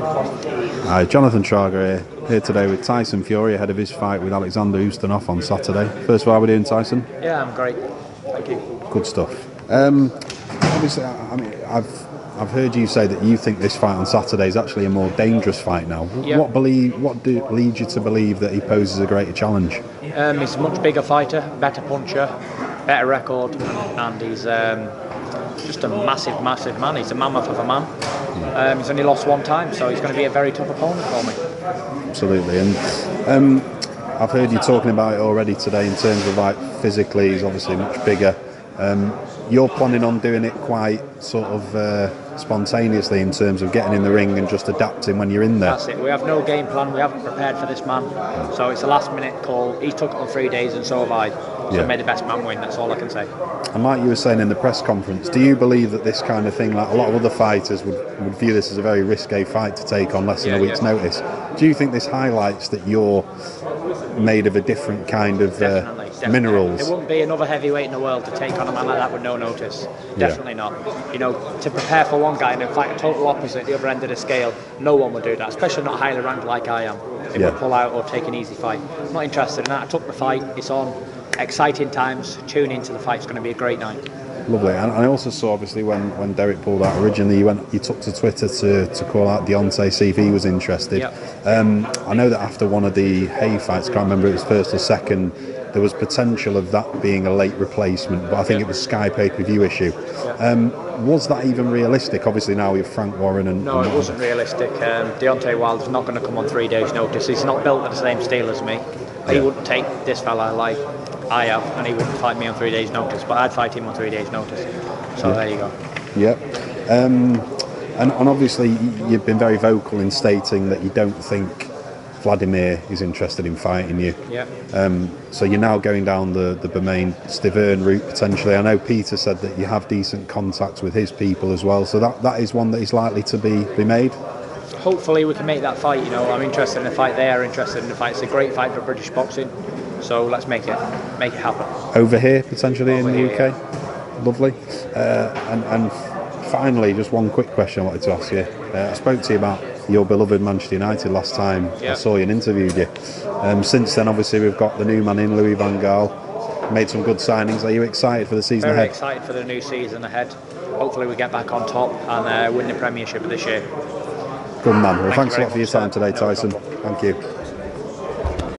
Hi, Jonathan Trager here today with Tyson Fury ahead of his fight with Alexander Ustinov on Saturday. First of all, how are we doing, Tyson? Yeah, I'm great. Thank you. Good stuff. Obviously, I mean, I've heard you say that you think this fight on Saturday is actually a more dangerous fight now. Yeah. What leads you to believe that he poses a greater challenge? He's a much bigger fighter, better puncher, better record, and he's just a massive man. He's a mammoth of a man. He's only lost one time, so he's going to be a very tough opponent for me. Absolutely, and I've heard you talking about it already today in terms of like physically, he's obviously much bigger. You're planning on doing it quite sort of spontaneously in terms of getting in the ring and just adapting when you're in there. That's it. We have no game plan. We haven't prepared for this man. So it's a last minute call. He took it on 3 days and so have I. So may the best man win. That's all I can say. And like you were saying in the press conference, do you believe that this kind of thing, like a lot of other fighters would view this as a very risque fight to take on less than a week's notice? Do you think this highlights that you're made of a different kind of minerals? There wouldn't be another heavyweight in the world to take on a man like that with no notice. Definitely not. You know, to prepare for one guy and then fight a total opposite at the other end of the scale, no one would do that, especially not highly ranked like I am. It would pull out or take an easy fight. I'm not interested in that. I took the fight, it's on. Exciting times, tune into the fight, it's going to be a great night. Lovely. And I also saw obviously when Derek pulled out originally, you took to Twitter to call out Deontay, see if he was interested. I know that after one of the Hay fights, I can't remember if it was first or second, there was potential of that being a late replacement, but I think it was Sky pay-per-view issue. Was that even realistic? Obviously now with Frank Warren and... No, it wasn't realistic. Deontay Wilder's not going to come on 3 days notice. He's not built at the same steel as me. He wouldn't take this fella like I have, and he wouldn't fight me on 3 days notice, but I'd fight him on 3 days notice. So there you go. And obviously you've been very vocal in stating that you don't think Vladimir is interested in fighting you. So you're now going down the Bermain Stiverne route potentially. I know Peter said that you have decent contacts with his people as well, so that is one that is likely to be made. Hopefully we can make that fight. You know, I'm interested in the fight. They are interested in the fight. It's a great fight for British boxing. So let's make it happen. Over here potentially in the UK. Lovely. And finally, just one quick question I wanted to ask you. I spoke to you about your beloved Manchester United last time I saw you and interviewed you. Since then, obviously, we've got the new man in, Louis van Gaal. Made some good signings. Are you excited for the season ahead? Very excited for the new season ahead. Hopefully we get back on top and win the Premiership this year. Good man. Well, thanks a lot for your time today, Tyson. Thank you.